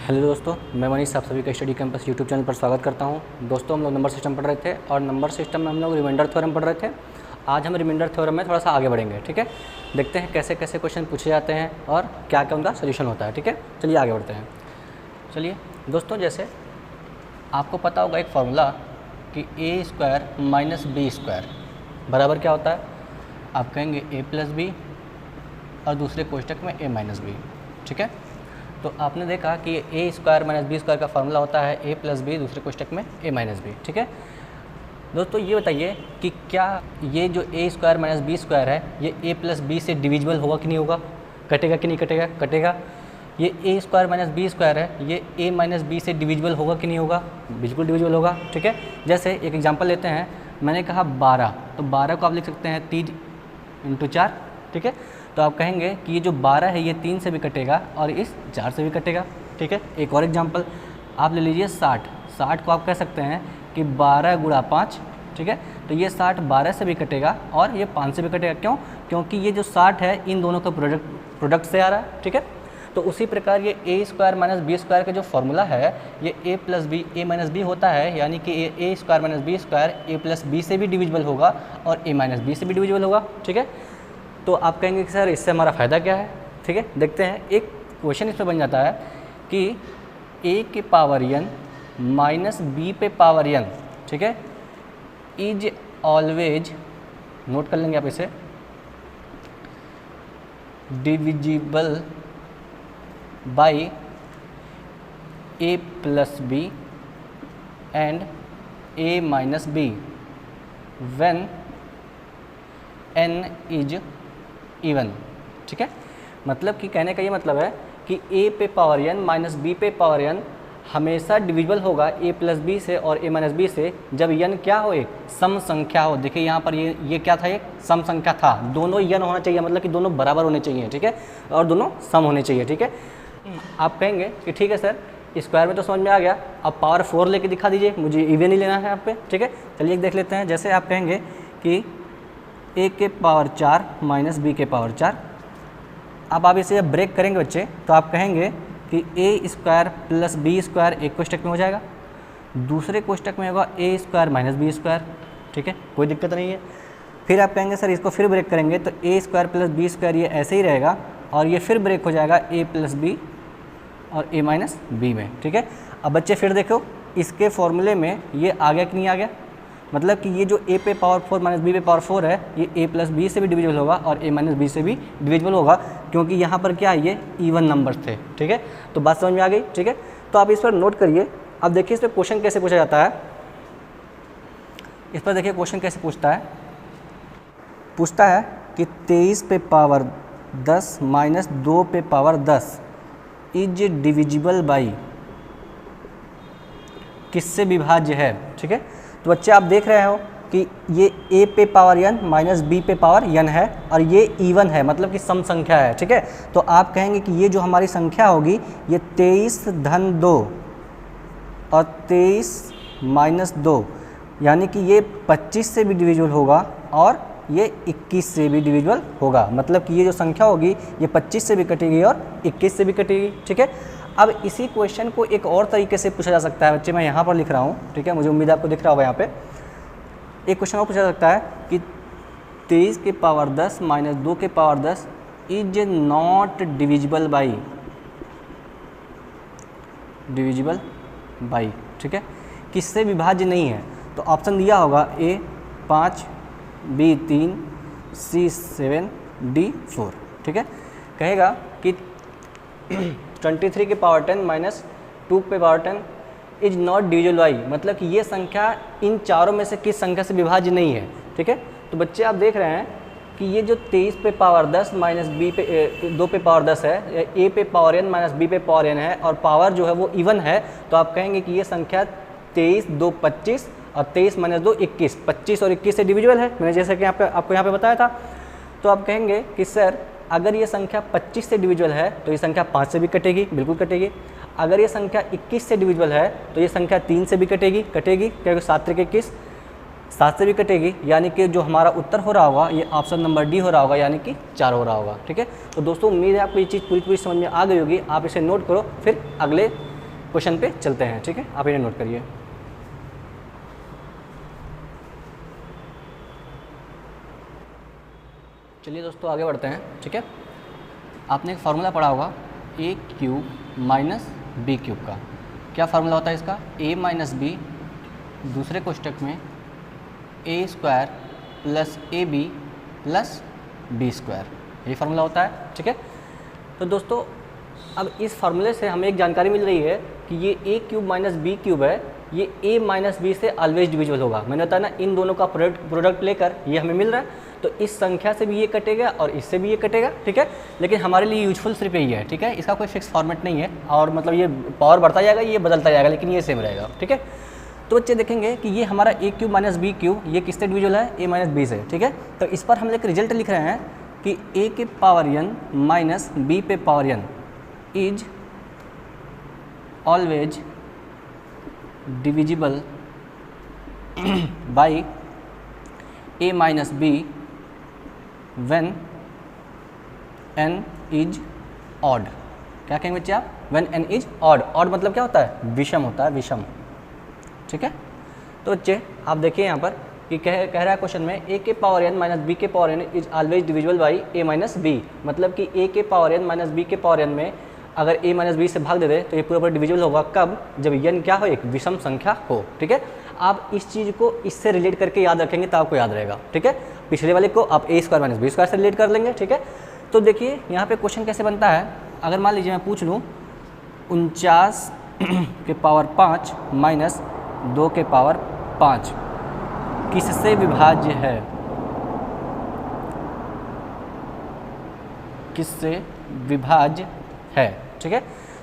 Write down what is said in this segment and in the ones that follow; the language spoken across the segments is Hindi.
हेलो दोस्तों, मैं मनीष आप सभी का स्टडी कैंपस यूट्यूब चैनल पर स्वागत करता हूं। दोस्तों, हम लोग नंबर सिस्टम पढ़ रहे थे और नंबर सिस्टम में हम लोग रिमाइंडर थ्योरम पढ़ रहे थे। आज हम रिमाइंडर थ्योरम में थोड़ा सा आगे बढ़ेंगे। ठीक है, देखते हैं कैसे कैसे क्वेश्चन पूछे जाते हैं और क्या क्या उनका सोल्यूशन होता है। ठीक है, चलिए आगे बढ़ते हैं। चलिए दोस्तों, जैसे आपको पता होगा एक फार्मूला कि ए स्क्वायर माइनस बी स्क्वायर बराबर क्या होता है। आप कहेंगे ए प्लस बी और दूसरे कोष्टक में ए माइनस बी। ठीक है, तो आपने देखा कि ए स्क्वायर माइनस बी स्क्वायर का फार्मूला होता है ए प्लस बी, दूसरे कोष्टक में ए माइनस बी। ठीक है दोस्तों, ये बताइए कि क्या ये जो ए स्क्वायर माइनस बी स्क्वायर है ये ए प्लस बी से डिविजिबल होगा कि नहीं होगा, कटेगा कि नहीं कटेगा, कटेगा। ये ए स्क्वायर माइनस बी स्क्वायर है, ये ए माइनस बी से डिविजिबल होगा कि नहीं होगा, बिल्कुल डिविजिबल होगा। ठीक है, जैसे एक एग्जांपल लेते हैं, मैंने कहा 12, तो 12 को आप लिख सकते हैं 3 × 4। ठीक है, तो आप कहेंगे कि ये जो 12 है ये 3 से भी कटेगा और इस 4 से भी कटेगा। ठीक है, एक और एग्जांपल आप ले लीजिए 60 को आप कह सकते हैं कि 12 × 5। ठीक है, तो ये 60 12 से भी कटेगा और ये 5 से भी कटेगा। क्यों? क्योंकि ये जो 60 है इन दोनों का प्रोडक्ट से आ रहा है। ठीक है, तो उसी प्रकार ये ए स्क्वायर माइनस बी स्क्वायर का जो फॉर्मूला है ये ए प्लस बी ए माइनस बी होता है, यानी कि ए स्क्वायर माइनस बी स्क्वायर ए प्लस बी से भी डिविजिबल होगा और ए माइनस बी से भी डिविजिबल होगा। ठीक है, तो आप कहेंगे कि सर इससे हमारा फ़ायदा क्या है। ठीक है, देखते हैं। एक क्वेश्चन इस पर बन जाता है कि ए के पावर n माइनस बी पे पावर n, ठीक है, इज ऑलवेज, नोट कर लेंगे आप इसे, divisible by a plus b and a minus b when n is even. ठीक है, मतलब कि कहने का ये मतलब है कि a पे पावर n माइनस b पे पावर n हमेशा डिविजिबल होगा a प्लस बी से और a माइनस बी से जब n क्या हो, एक सम संख्या हो। देखिए यहाँ पर ये क्या था, एक सम संख्या था। दोनों n होना चाहिए, मतलब कि दोनों बराबर होने चाहिए। ठीक है, और दोनों सम होने चाहिए। ठीक है, आप कहेंगे कि ठीक है सर, स्क्वायर में तो समझ में आ गया, अब पावर 4 लेके दिखा दीजिए, मुझे इवन ही लेना है आप पे। ठीक है, चलिए देख लेते हैं। जैसे आप कहेंगे कि ए के पावर 4 माइनस बी के पावर 4। अब आप इसे जब ब्रेक करेंगे बच्चे, तो आप कहेंगे कि ए स्क्वायर प्लस बी स्क्वायर एक कोष्टक में हो जाएगा, दूसरे कोष्टक में होगा ए स्क्वायर माइनस बी स्क्वायर। ठीक है, कोई दिक्कत नहीं है। फिर आप कहेंगे सर इसको फिर ब्रेक करेंगे तो ए स्क्वायर प्लस बी स्क्वायर ये ऐसे ही रहेगा और ये फिर ब्रेक हो जाएगा ए प्लस बी और ए माइनस बी में। ठीक है, अब बच्चे फिर देखो इसके फॉर्मूले में ये आ गया कि नहीं आ गया, मतलब कि ये जो a पे पावर 4 माइनस बी पे पावर 4 है ये a प्लस बी से भी डिविजिबल होगा और a माइनस बी से भी डिविजिबल होगा, क्योंकि यहाँ पर क्या है, ये इवन नंबर्स थे। ठीक है, तो बात समझ में आ गई। ठीक है, तो आप इस पर नोट करिए। अब देखिए इस पर क्वेश्चन कैसे पूछा जाता है। इस पर देखिए क्वेश्चन कैसे पूछता है कि 23 पे पावर 10 माइनस 2 पे पावर 10 इज डिविजिबल बाई, किससे विभाज्य है। ठीक है, तो बच्चे आप देख रहे हो कि ये a पे पावर n माइनस b पे पावर n है और ये इवन है, मतलब कि सम संख्या है। ठीक है, तो आप कहेंगे कि ये जो हमारी संख्या होगी ये 23 धन 2 और 23 माइनस 2, यानी कि ये 25 से भी डिविजिबल होगा और ये 21 से भी डिविजिबल होगा, मतलब कि ये जो संख्या होगी ये 25 से भी कटेगी और 21 से भी कटेगी। ठीक है, अब इसी क्वेश्चन को एक और तरीके से पूछा जा सकता है बच्चे, मैं यहाँ पर लिख रहा हूँ। ठीक है, मुझे उम्मीद है आपको दिख रहा होगा। यहाँ पे एक क्वेश्चन और पूछा जा सकता है कि 23 के पावर 10 माइनस 2 के power 10 is not divisible by. ठीक है, किससे विभाज्य नहीं है, तो ऑप्शन दिया होगा A 5, B 3, C 7, D 4। ठीक है, कहेगा कि 23 के पावर 10 माइनस 2 पे power 10 is not divisible by, मतलब कि ये संख्या इन चारों में से किस संख्या से विभाज्य नहीं है। ठीक है, तो बच्चे आप देख रहे हैं कि ये जो 23 पे पावर 10 माइनस बी पे 2 पे पावर 10 है, ए पे पावर n माइनस बी पे पावर n है और पावर जो है वो इवन है, तो आप कहेंगे कि ये संख्या 23 2 25 और 23 माइनस 2 21, 25 और 21 से डिविजिबल है, मैंने जैसे कि आपको यहाँ पे बताया था। तो आप कहेंगे कि सर अगर ये संख्या 25 से डिविजिबल है तो ये संख्या 5 से भी कटेगी, बिल्कुल कटेगी। अगर ये संख्या 21 से डिविजिबल है तो ये संख्या 3 से भी कटेगी, क्योंकि 7 × 21 7 से भी कटेगी, यानी कि जो हमारा उत्तर हो रहा होगा ये ऑप्शन नंबर डी हो रहा होगा, यानी कि 4 हो रहा होगा। ठीक है, तो दोस्तों उम्मीद है आपको ये चीज़ पूरी समझ में आ गई होगी। आप इसे नोट करो, फिर अगले क्वेश्चन पे चलते हैं, ठीक है, आप इन्हें नोट करिए। चलिए दोस्तों आगे बढ़ते हैं, ठीक है। आपने एक फार्मूला पढ़ा होगा A cube minus B cube का। क्या फार्मूला होता है इसका? ए माइनस बी दूसरे कोष्टक में A square plus A B plus B square, यही फार्मूला होता है, ठीक है। तो दोस्तों अब इस फार्मूले से हमें एक जानकारी मिल रही है कि ये A cube minus B cube है, ये ए माइनस बी से ऑलवेज डिविजिबल होगा। मैंने बताया ना, इन दोनों का प्रोडक्ट लेकर ये हमें मिल रहा है, तो इस संख्या से भी ये कटेगा और इससे भी ये कटेगा, ठीक है। लेकिन हमारे लिए यूजफुल सिर्फ यही है, ठीक है, इसका कोई फिक्स फॉर्मेट नहीं है, और मतलब ये पावर बढ़ता जाएगा, ये बदलता जाएगा, लेकिन ये सेम रहेगा, ठीक है। तो बच्चे देखेंगे कि ये हमारा ए क्यूब माइनस बी क्यूब ये किससे डिविजिबल है? ए माइनस बी से, ठीक है। तो इस पर हम एक रिजल्ट लिख रहे हैं कि ए के पावर n माइनस बी पे power n is always divisible by a minus b when n is odd. क्या कहेंगे बच्चे आप? When n is odd. Odd मतलब क्या होता है? विषम होता है, विषम, ठीक है। तो बच्चे आप देखिए यहाँ पर कि कह रहा है क्वेश्चन में ए के पावर n माइनस बी के power n is always divisible by a minus b. मतलब कि ए के पावर n माइनस बी के पावर n में अगर ए माइनस बी से भाग दे दे तो ये पूरा डिविजिबल होगा। कब? जब n क्या हो? एक विषम संख्या हो, ठीक है। आप इस चीज़ को इससे रिलेट करके याद रखेंगे तो आपको याद रहेगा, ठीक है। पिछले वाले को आप ए स्क्वायर माइनस बी स्क्वायर से रिलेट कर लेंगे, ठीक है। तो देखिए यहाँ पे क्वेश्चन कैसे बनता है। अगर मान लीजिए मैं पूछ लूँ 49 के पावर 5 माइनस 2 के पावर 5 किससे विभाज्य है? किससे विभाज्य है, ठीक है।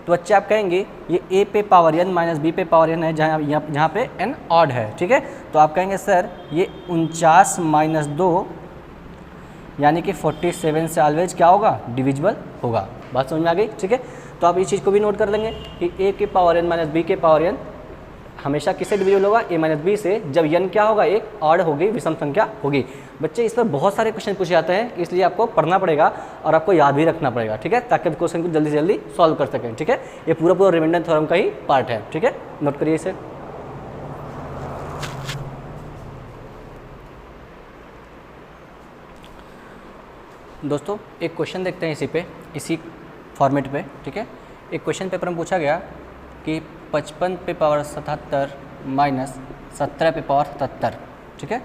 तो बच्चे आप कहेंगे ये ए पे पावर n माइनस बी पे पावर n है, जहाँ पे n ऑड है, ठीक है। तो आप कहेंगे सर ये 49 माइनस 2 यानी कि 47 से ऑलवेज क्या होगा? डिविजिबल होगा। बात समझ में आ गई, ठीक है। तो आप इस चीज़ को भी नोट कर लेंगे कि ए के पावर n माइनस बी के पावर n हमेशा किससे डिविजिबल होगा? ए माइनस बी से, जब n क्या होगा? एक ऑड होगी, विषम संख्या होगी। बच्चे इस पर बहुत सारे क्वेश्चन पूछे जाते हैं, इसलिए आपको पढ़ना पड़ेगा और आपको याद भी रखना पड़ेगा, ठीक है, ताकि क्वेश्चन को जल्दी से जल्दी सॉल्व कर सकें, ठीक है। ये पूरा रिमाइंडर थ्योरम का ही पार्ट है, ठीक है, नोट करिए इसे। दोस्तों एक क्वेश्चन देखते हैं इसी फॉर्मेट पे, ठीक है। एक क्वेश्चन पेपर में पूछा गया कि 55 पे पावर 77 माइनस 17 पे पावर 77, ठीक है,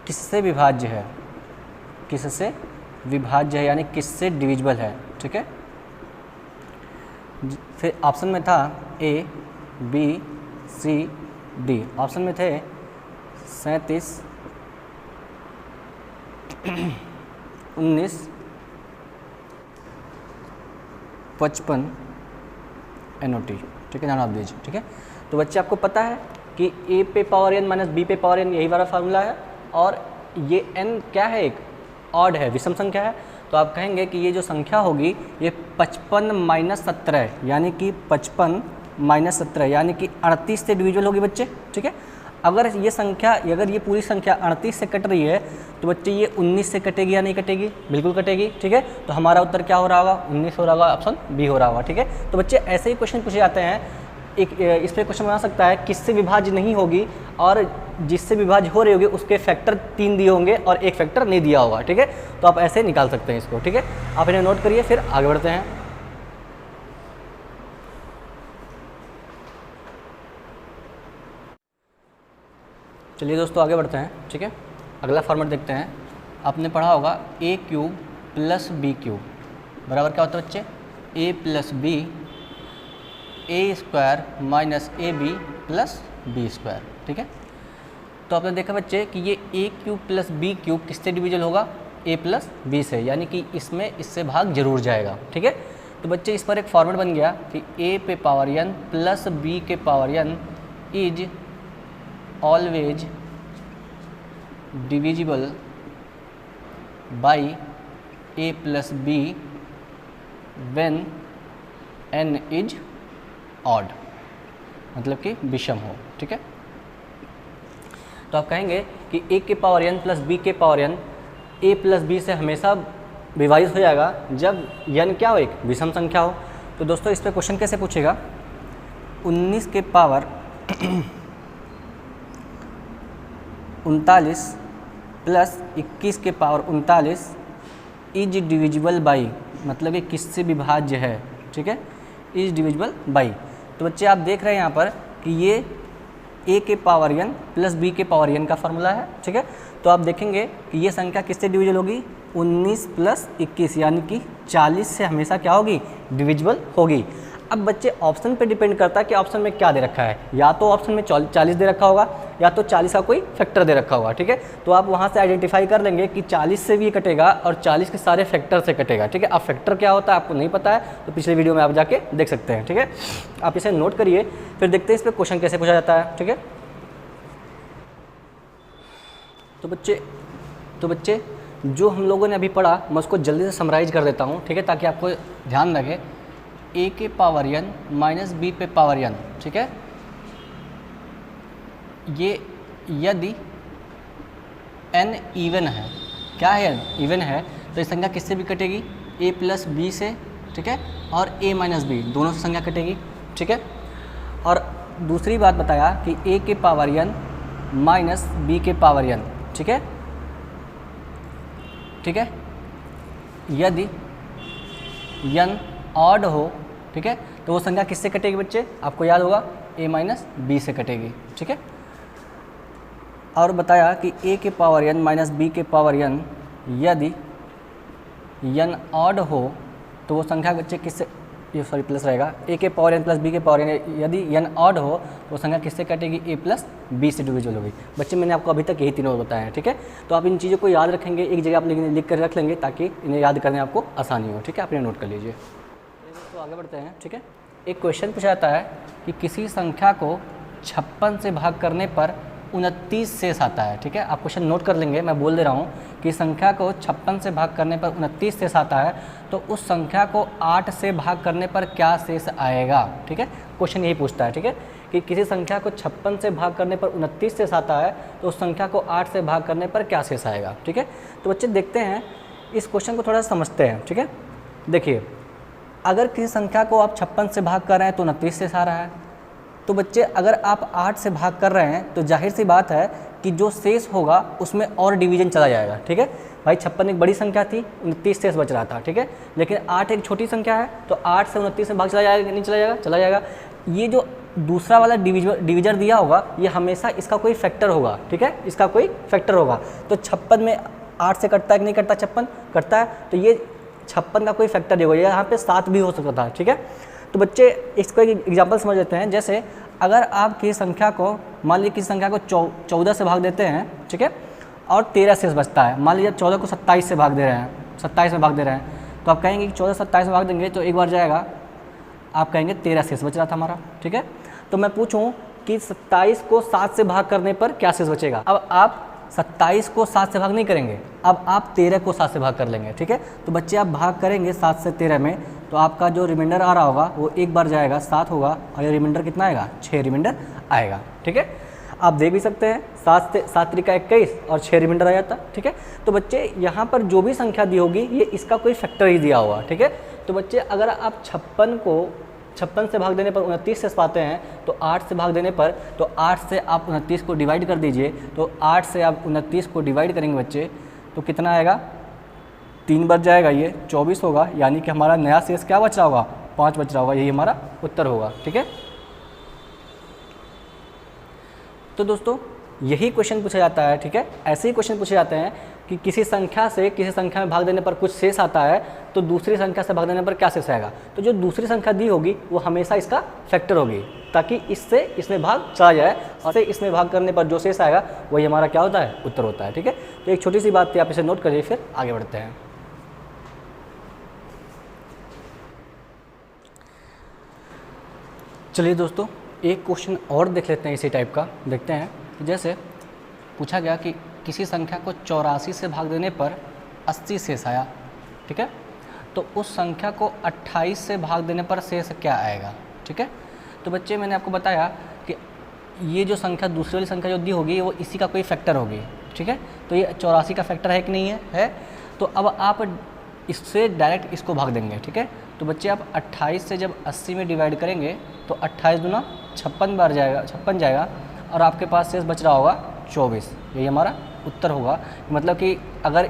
किससे विभाज्य है? किससे विभाज्य है यानी किससे डिविजिबल है, ठीक है। फिर ऑप्शन में था A B C D. Option में थे 37 19 55 NOT, ठीक है, ध्यान आप दीजिए, ठीक है। तो बच्चे आपको पता है कि ए पे पावर n माइनस बी पे पावर n यही वाला फार्मूला है, और ये n क्या है? एक ऑड है, विषम संख्या है। तो आप कहेंगे कि ये जो संख्या होगी ये 55 माइनस 17 यानी कि 55 माइनस 17 यानी कि 38 से डिविजिबल होगी बच्चे, ठीक है। अगर ये पूरी संख्या 38 से कट रही है तो बच्चे ये 19 से कटेगी या नहीं कटेगी? बिल्कुल कटेगी, ठीक है। तो हमारा उत्तर क्या हो रहा होगा? 19 हो रहा होगा, ऑप्शन बी हो रहा होगा, ठीक है। तो बच्चे ऐसे ही क्वेश्चन पूछे जाते हैं। एक इस पर क्वेश्चन बना सकता है किससे विभाज्य नहीं होगी, और जिससे विभाज्य हो रही होगी उसके फैक्टर 3 दिए होंगे और एक फैक्टर नहीं दिया होगा, ठीक है। तो आप ऐसे निकाल सकते हैं इसको, ठीक है। आप इन्हें नोट करिए, फिर आगे बढ़ते हैं। चलिए दोस्तों आगे बढ़ते हैं, ठीक है। अगला फॉर्मेट देखते हैं। आपने पढ़ा होगा A cube plus B cube बराबर क्या होता है बच्चे? A plus B A square minus A B plus B square, ठीक है। तो आपने देखा बच्चे कि ये A cube plus B cube किससे डिविजिबल होगा? ए प्लस बी से, यानी कि इसमें इससे भाग जरूर जाएगा, ठीक है। तो बच्चे इस पर एक फॉर्मेट बन गया कि ए पे पावर n प्लस बी के power n is always divisible by a plus b when n is odd, मतलब कि विषम हो, ठीक है। तो आप कहेंगे कि a के पावर n प्लस b के power n a plus b से हमेशा विभाजित हो जाएगा जब n क्या हो? एक विषम संख्या हो। तो दोस्तों इस पर क्वेश्चन कैसे पूछेगा 19 के पावर 39 प्लस 21 के पावर 39 इज डिविजिबल बाई, मतलब ये किससे विभाज्य है, ठीक है, इज डिविजिबल बाई। तो बच्चे आप देख रहे हैं यहाँ पर कि ये a के पावर n प्लस b के पावर n का फार्मूला है, ठीक है। तो आप देखेंगे कि ये संख्या किससे डिविजिबल होगी, 19 प्लस 21 यानी कि 40 से हमेशा क्या होगी, डिविजिबल होगी। अब बच्चे ऑप्शन पे डिपेंड करता है कि ऑप्शन में क्या दे रखा है, या तो ऑप्शन में 40 दे रखा होगा या तो 40 का कोई फैक्टर दे रखा होगा, ठीक है। तो आप वहाँ से आइडेंटिफाई कर लेंगे कि 40 से भी कटेगा और 40 के सारे फैक्टर से कटेगा, ठीक है। अब फैक्टर क्या होता है आपको नहीं पता है तो पिछले वीडियो में आप जाके देख सकते हैं, ठीक है। आप इसे नोट करिए, फिर देखते हैं इस पर क्वेश्चन कैसे पूछा जाता है, ठीक है। तो बच्चे जो हम लोगों ने अभी पढ़ा मैं उसको जल्दी से समराइज कर देता हूँ, ठीक है, ताकि आपको ध्यान लगे। a के पावर n माइनस b पे पावर n, ठीक है, ये यदि n इवन है, क्या है n इवन है, तो ये संख्या किससे भी कटेगी, a प्लस बी से, ठीक है, और a माइनस बी दोनों से संख्या कटेगी, ठीक है। और दूसरी बात बताया कि a के पावर n माइनस b के पावर n, ठीक है, ठीक है, यदि n ऑड हो, ठीक है, तो वो संख्या किससे कटेगी बच्चे, आपको याद होगा a माइनस बी से कटेगी, ठीक है। और बताया कि a के पावर n माइनस b के पावर n यदि n ऑड हो तो वो संख्या बच्चे किससे, ये सॉरी प्लस रहेगा, a के पावर n प्लस b के पावर n यदि n ऑड हो तो वो संख्या किससे कटेगी, a प्लस b से डिविजिबल होगी। बच्चे मैंने आपको अभी तक यही तीनों बताया है, ठीक है। तो आप इन चीज़ों को याद रखेंगे, एक जगह आप लिख कर रख लेंगे ताकि इन्हें याद करने आपको आसानी हो, ठीक है। आप इन्हें नोट कर लीजिए। तो आगे बढ़ते हैं, ठीक है। एक क्वेश्चन पूछा जाता है कि किसी संख्या को 56 से भाग करने पर 29 शेष आता है, ठीक है। आप क्वेश्चन नोट कर लेंगे, मैं बोल दे रहा हूँ कि संख्या को 56 से भाग करने पर 29 शेष आता है, तो उस संख्या को 8 से भाग करने पर क्या शेष आएगा, ठीक है। क्वेश्चन यही पूछता है, ठीक है, कि किसी संख्या को 56 से भाग करने पर 29 शेष आता है तो उस संख्या को 8 से भाग करने पर क्या शेष आएगा, ठीक है। तो बच्चे देखते हैं इस क्वेश्चन को थोड़ा समझते हैं, ठीक है। देखिए, अगर किसी संख्या को आप 56 से भाग कर रहे हैं तो 29 शेष आ रहा है, तो बच्चे अगर आप 8 से भाग कर रहे हैं तो जाहिर सी बात है कि जो शेष होगा उसमें और डिवीजन चला जाएगा, ठीक है। भाई 56 एक बड़ी संख्या थी, 29 शेष बच रहा था, ठीक है, लेकिन 8 एक छोटी संख्या है तो 8 से 29 में भाग चला जाएगा, नहीं चला जाएगा, चला जाएगा। ये जो दूसरा वाला डिवीजर दिया होगा ये हमेशा इसका कोई फैक्टर होगा, ठीक है, इसका कोई फैक्टर होगा। तो 56 में 8 से कटता है कि नहीं कटता, 56 कटता है, तो ये 56 का कोई फैक्टर नहीं होगा, यहाँ पे 7 भी हो सकता था, ठीक है। तो बच्चे इसको एक एग्जांपल समझ लेते हैं। जैसे अगर आप किसी संख्या को, मान लीजिए किसी संख्या को 14 से भाग देते हैं, ठीक है, और 13 शेष बचता है, मान लीजिए 14 को 27 से भाग दे रहे हैं, 27 में भाग दे रहे हैं, तो आप कहेंगे कि 14 27 में भाग देंगे तो एक बार जाएगा, आप कहेंगे 13 शेष बच रहा था हमारा, ठीक है। तो मैं पूछूं कि 27 को 7 से भाग करने पर क्या शेष बचेगा। अब आप 27 को 7 से भाग नहीं करेंगे, अब आप 13 को 7 से भाग कर लेंगे, ठीक है। तो बच्चे आप भाग करेंगे 7 से 13 में, तो आपका जो रिमाइंडर आ रहा होगा वो एक बार जाएगा 7 होगा, और ये रिमाइंडर कितना आएगा, 6 रिमाइंडर आएगा, ठीक है। आप देख भी सकते हैं 7 त्रिका 21 और 6 रिमाइंडर आ जाता, ठीक है। तो बच्चे यहाँ पर जो भी संख्या दी होगी ये इसका कोई फैक्टर ही दिया होगा, ठीक है। तो बच्चे अगर आप 56 से भाग देने पर 29 शेष पाते हैं तो 8 से भाग देने पर, तो 8 से आप 29 को डिवाइड कर दीजिए, तो 8 से आप 29 को डिवाइड करेंगे बच्चे तो कितना आएगा, 3 बच जाएगा, ये 24 होगा, यानी कि हमारा नया शेष क्या बच रहा होगा, 5 बच रहा होगा, यही हमारा उत्तर होगा, ठीक है। तो दोस्तों यही क्वेश्चन पूछा जाता है, ठीक है। ऐसे ही क्वेश्चन पूछे जाते हैं कि किसी संख्या से किसी संख्या में भाग देने पर कुछ शेष आता है तो दूसरी संख्या से भाग देने पर क्या शेष आएगा। तो जो दूसरी संख्या दी होगी वो हमेशा इसका फैक्टर होगी, ताकि इससे इसमें भाग चला जाए और इसमें भाग करने पर जो शेष आएगा वही हमारा क्या होता है, उत्तर होता है, ठीक है। तो एक छोटी सी बात थी, आप इसे नोट करिए, फिर आगे बढ़ते हैं। चलिए दोस्तों एक क्वेश्चन और देख लेते हैं इसी टाइप का। देखते हैं जैसे पूछा गया कि किसी संख्या को 84 से भाग देने पर 80 शेष आया, ठीक है, तो उस संख्या को 28 से भाग देने पर शेष क्या आएगा, ठीक है। तो बच्चे मैंने आपको बताया कि ये जो संख्या दूसरी वाली संख्या जो दी होगी वो इसी का कोई फैक्टर होगी, ठीक है। तो ये 84 का फैक्टर है कि नहीं है, तो अब आप इससे डायरेक्ट इसको भाग देंगे, ठीक है। तो बच्चे आप 28 से जब 80 में डिवाइड करेंगे तो 28 दूना 56 बार जाएगा, 56 जाएगा और आपके पास शेष बच रहा होगा 24। यही हमारा उत्तर होगा। मतलब कि अगर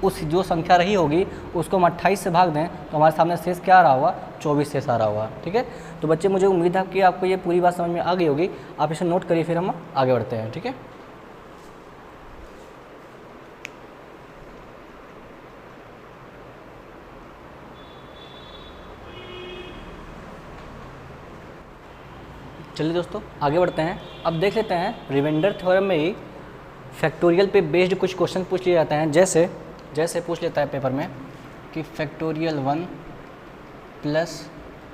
उस जो संख्या रही होगी उसको हम 28 से भाग दें तो हमारे सामने शेष क्या आ रहा होगा, 24 शेष आ रहा होगा। ठीक है, तो बच्चे मुझे उम्मीद है कि आपको ये पूरी बात समझ में आ गई होगी। आप इसे नोट करिए, फिर हम आगे बढ़ते हैं। ठीक है, चलिए दोस्तों आगे बढ़ते हैं। अब देख लेते हैं रिमाइंडर थ्योरम में ही फैक्टोरियल पे बेस्ड कुछ क्वेश्चन पूछ लिए जाते हैं। जैसे पूछ लेता है पेपर में कि factorial 1 plus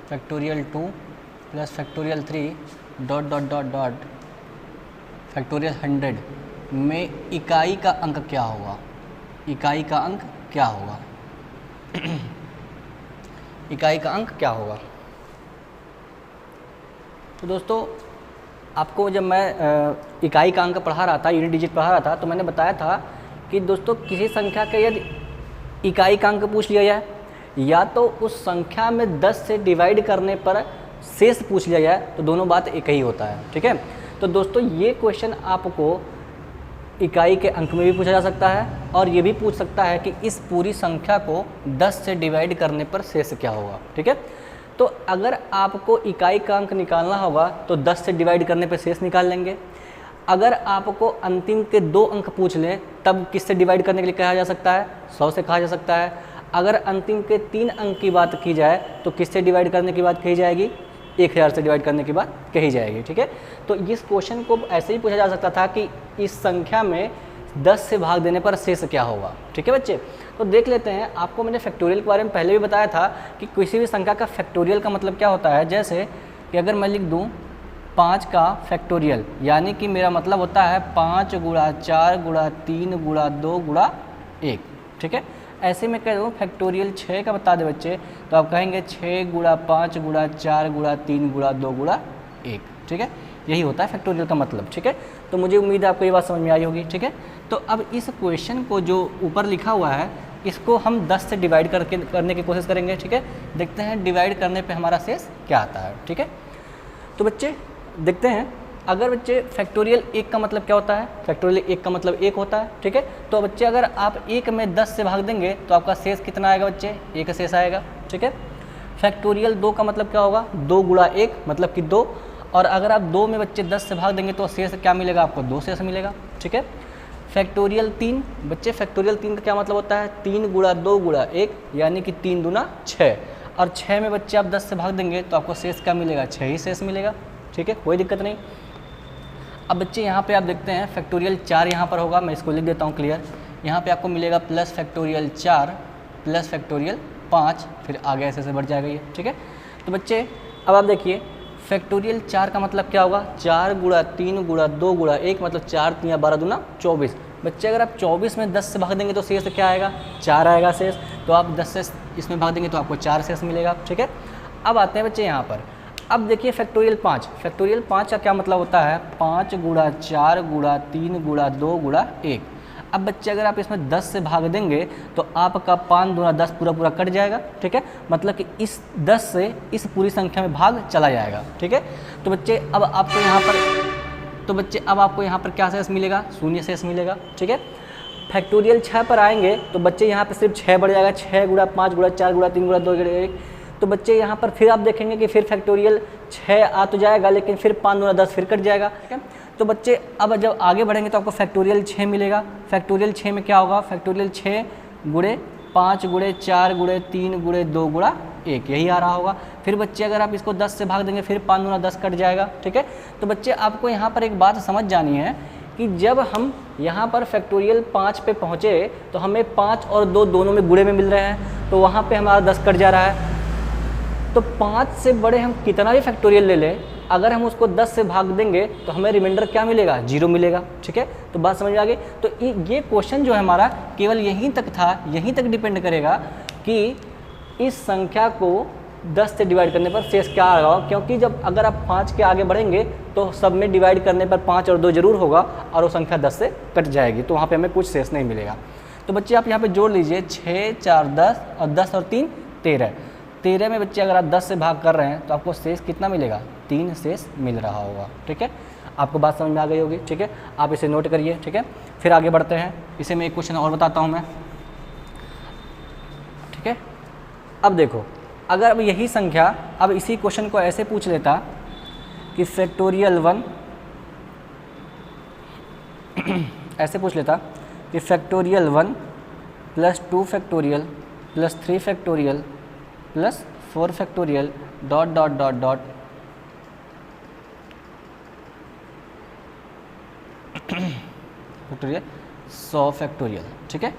factorial 2 plus factorial 3 dot dot dot dot factorial 100 में इकाई का अंक क्या होगा। इकाई का अंक क्या होगा इकाई का अंक क्या होगा। तो दोस्तों आपको जब मैं इकाई का अंक पढ़ा रहा था, यूनिट डिजिट पढ़ा रहा था, तो मैंने बताया था कि दोस्तों किसी संख्या के यदि इकाई का अंक पूछ लिया जाए या तो उस संख्या में 10 से डिवाइड करने पर शेष पूछ लिया जाए तो दोनों बात एक ही होता है। ठीक है, तो दोस्तों ये क्वेश्चन आपको इकाई के अंक में भी पूछा जा सकता है और ये भी पूछ सकता है कि इस पूरी संख्या को 10 से डिवाइड करने पर शेष क्या होगा। ठीक है, तो अगर आपको इकाई का अंक निकालना होगा तो 10 से डिवाइड करने पर शेष निकाल लेंगे। अगर आपको अंतिम के 2 अंक पूछ लें तब किससे डिवाइड करने के लिए कहा जा सकता है, 100 से कहा जा सकता है। अगर अंतिम के 3 अंक की बात की जाए तो किससे डिवाइड करने की बात कही जाएगी, 1000 से डिवाइड करने की बात कही जाएगी। ठीक है, तो इस क्वेश्चन को ऐसे ही पूछा जा सकता था कि इस संख्या में 10 से भाग देने पर शेष क्या होगा। ठीक है बच्चे, तो देख लेते हैं। आपको मैंने फैक्टोरियल के बारे में पहले भी बताया था कि किसी भी संख्या का फैक्टोरियल का मतलब क्या होता है। जैसे कि अगर मैं लिख दूं 5 का फैक्टोरियल, यानी कि मेरा मतलब होता है 5 गुणा 4 गुणा 3 गुणा 2 गुणा 1। ठीक है, ऐसे में कह दूँ फैक्टोरियल 6 का बता दे बच्चे तो आप कहेंगे 6 गुणा 5 गुणा 4 गुणा 3 गुणा 2 गुणा 1। ठीक है, यही होता है फैक्टोरियल का मतलब। ठीक है, तो मुझे उम्मीद है आपको ये बात समझ में आई होगी। ठीक है, तो अब इस क्वेश्चन को जो ऊपर लिखा हुआ है इसको हम 10 से डिवाइड करने की कोशिश करेंगे। ठीक है, देखते हैं डिवाइड करने पे हमारा शेष क्या आता है। ठीक है, तो बच्चे देखते हैं। अगर बच्चे फैक्टोरियल 1 का मतलब क्या होता है, फैक्टोरियल 1 का मतलब 1 होता है। ठीक है, तो बच्चे अगर आप 1 में 10 से भाग देंगे तो आपका शेष कितना आएगा बच्चे, 1 शेष आएगा। ठीक है, फैक्टोरियल 2 का मतलब क्या होगा, 2 गुणा 1 मतलब कि 2, और अगर आप 2 में बच्चे 10 से भाग देंगे तो शेष क्या मिलेगा आपको, 2 शेष मिलेगा। ठीक है, फैक्टोरियल 3 बच्चे, फैक्टोरियल 3 का क्या मतलब होता है, 3 गुणा 2 गुणा 1 यानी कि 3 दूना 6, और 6 में बच्चे आप 10 से भाग देंगे तो आपको शेष क्या मिलेगा, 6 ही शेष मिलेगा। ठीक है, कोई दिक्कत नहीं। अब बच्चे यहाँ पे आप देखते हैं फैक्टोरियल 4 यहाँ पर होगा, मैं इसको लिख देता हूँ क्लियर। यहाँ पे आपको मिलेगा प्लस फैक्टोरियल 4 प्लस फैक्टोरियल 5, फिर आगे ऐसे बढ़ जाएगा ये। ठीक है, तो बच्चे अब आप देखिए फैक्टोरियल 4 का मतलब क्या होगा, 4 गुणा 3 गुणा 2 गुणा 1 मतलब 4 3 12 दूना 24। बच्चे अगर आप 24 में 10 से भाग देंगे तो शेष क्या आएगा, 4 आएगा शेष। तो आप 10 से इसमें भाग देंगे तो आपको 4 शेष मिलेगा। ठीक है, अब आते हैं बच्चे यहाँ पर। अब देखिए फैक्टोरियल 5, फैक्टोरियल 5 का क्या मतलब होता है, 5 गुणा 4 गुणा 3 गुणा 2 गुणा 1। अब बच्चे अगर आप इसमें 10 से भाग देंगे तो आपका 5 दूना 10 पूरा कट जाएगा। ठीक है, मतलब कि इस 10 से इस पूरी संख्या में भाग चला जाएगा। ठीक है, तो बच्चे अब आपको यहाँ पर क्या शेष मिलेगा, शून्य शेष मिलेगा। ठीक है, फैक्टोरियल 6 पर आएंगे तो बच्चे यहाँ पर सिर्फ 6 बढ़ जाएगा, 6 गुणा 5 गुणा 4 गुणा 3 गुणा 2 गुणा 1। तो बच्चे यहाँ पर फिर आप देखेंगे कि फिर फैक्टोरियल 6 आ तो जाएगा लेकिन फिर 5 दूना 10 फिर कट जाएगा। ठीक है, तो बच्चे अब जब आगे बढ़ेंगे तो आपको फैक्टोरियल 6 मिलेगा। फैक्टोरियल 6 में क्या होगा, फैक्टोरियल 6 गुणे 5 गुणे 4 गुणे 3 गुणे 2 गुणा 1, यही आ रहा होगा। फिर बच्चे अगर आप इसको 10 से भाग देंगे फिर 5 दूना 10 कट जाएगा। ठीक है, तो बच्चे आपको यहाँ पर एक बात समझ जानी है कि जब हम यहाँ पर फैक्टोरियल 5 पे पहुँचे तो हमें 5 और 2 दोनों में गुणे में मिल रहे हैं, तो वहाँ पर हमारा 10 कट जा रहा है। तो 5 से बड़े हम कितना भी फैक्टोरियल ले लें, अगर हम उसको 10 से भाग देंगे तो हमें रिमाइंडर क्या मिलेगा, 0 मिलेगा। ठीक है, तो बात समझ आ गई। तो ये क्वेश्चन जो है हमारा केवल यहीं तक था, यहीं तक डिपेंड करेगा कि इस संख्या को 10 से डिवाइड करने पर शेष क्या आएगा, क्योंकि जब अगर आप 5 के आगे बढ़ेंगे तो सब में डिवाइड करने पर 5 और 2 जरूर होगा और वो संख्या 10 से कट जाएगी, तो वहाँ पर हमें कुछ शेष नहीं मिलेगा। तो बच्चे आप यहाँ पर जोड़ लीजिए 6 4 10 और 10 और 3 13। 13 में बच्चे अगर आप 10 से भाग कर रहे हैं तो आपको शेष कितना मिलेगा, 3 शेष मिल रहा होगा। ठीक है, आपको बात समझ में आ गई होगी। ठीक है, आप इसे नोट करिए। ठीक है, फिर आगे बढ़ते हैं। इसे मैं एक क्वेश्चन और बताता हूँ मैं। ठीक है, अब देखो, अगर अब यही संख्या, अब इसी क्वेश्चन को ऐसे पूछ लेता कि फैक्टोरियल 1 ऐसे पूछ लेता कि factorial 1 plus 2 factorial plus 3 factorial plus 4 factorial dot dot dot dot factorial 100 factorial. ठीक है,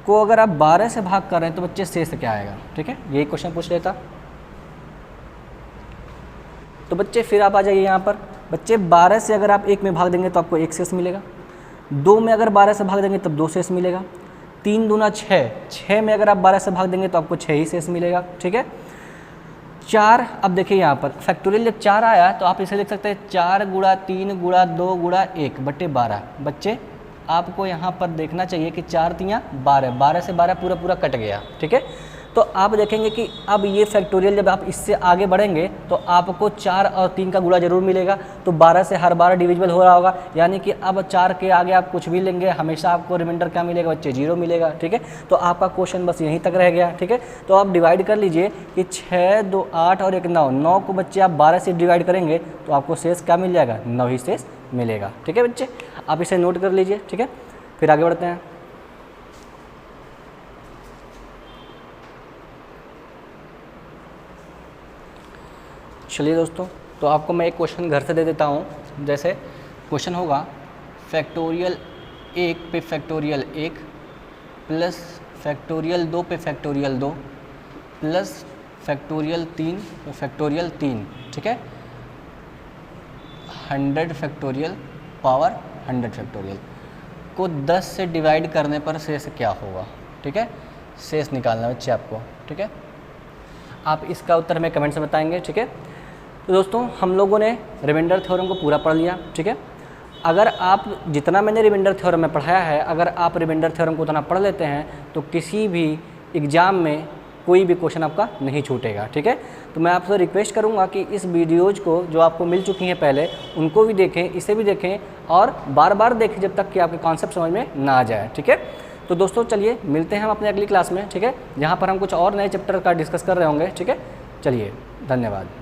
को अगर आप 12 से भाग कर रहे हैं तो बच्चे शेष क्या आएगा। ठीक है, यही क्वेश्चन पूछ लेता। तो बच्चे फिर आप आ जाइए यहाँ पर। बच्चे 12 से अगर आप 1 में भाग देंगे तो आपको 1 शेष मिलेगा, 2 में अगर 12 से भाग देंगे तब 2 शेष मिलेगा, 3 दूना 6, 6 में अगर आप 12 से भाग देंगे तो आपको 6 ही शेष मिलेगा। ठीक है, 4, अब देखिए यहाँ पर फैक्टोरियल जब 4 आया तो आप इसे लिख सकते हैं 4 गुणा 3 गुणा 2 गुणा 1 बटे 12। बच्चे आपको यहाँ पर देखना चाहिए कि 4 3 12, 12 से 12 पूरा पूरा कट गया। ठीक है, तो आप देखेंगे कि अब ये फैक्टोरियल जब आप इससे आगे बढ़ेंगे तो आपको 4 और 3 का गुणा जरूर मिलेगा, तो 12 से हर 12 डिविजिबल हो रहा होगा, यानी कि अब 4 के आगे आप कुछ भी लेंगे हमेशा आपको रिमाइंडर क्या मिलेगा बच्चे, 0 मिलेगा। ठीक है, तो आपका क्वेश्चन बस यहीं तक रह गया। ठीक है, तो आप डिवाइड कर लीजिए कि 6 2 8 और 1 9, 9 को बच्चे आप 12 से डिवाइड करेंगे तो आपको शेष क्या मिल जाएगा, 9 ही शेष मिलेगा। ठीक है बच्चे, आप इसे नोट कर लीजिए। ठीक है, फिर आगे बढ़ते हैं। चलिए दोस्तों, तो आपको मैं एक क्वेश्चन घर से दे देता हूँ। जैसे क्वेश्चन होगा फैक्टोरियल 1 पे फैक्टोरियल 1 प्लस फैक्टोरियल 2 पे फैक्टोरियल 2 प्लस फैक्टोरियल 3 पे फैक्टोरियल 3। ठीक है, 100 फैक्टोरियल पावर 100 फैक्टोरियल को 10 से डिवाइड करने पर शेष क्या होगा। ठीक है, शेष निकालना बच्चे आपको। ठीक है, आप इसका उत्तर हमें कमेंट से बताएंगे। ठीक है, तो दोस्तों हम लोगों ने रिमाइंडर थ्योरम को पूरा पढ़ लिया। ठीक है, अगर आप जितना मैंने रिमाइंडर थ्योरम में पढ़ाया है, अगर आप रिमाइंडर थ्योरम को उतना पढ़ लेते हैं तो किसी भी एग्ज़ाम में कोई भी क्वेश्चन आपका नहीं छूटेगा। ठीक है, तो मैं आपसे रिक्वेस्ट करूंगा कि इस वीडियोज़ को जो आपको मिल चुकी हैं पहले उनको भी देखें, इसे भी देखें और बार बार देखें जब तक कि आपके कॉन्सेप्ट समझ में ना आ जाए। ठीक है, तो दोस्तों चलिए मिलते हैं हम अपने अगली क्लास में। ठीक है, जहाँ पर हम कुछ और नए चैप्टर का डिस्कस कर रहे होंगे। ठीक है, चलिए, धन्यवाद।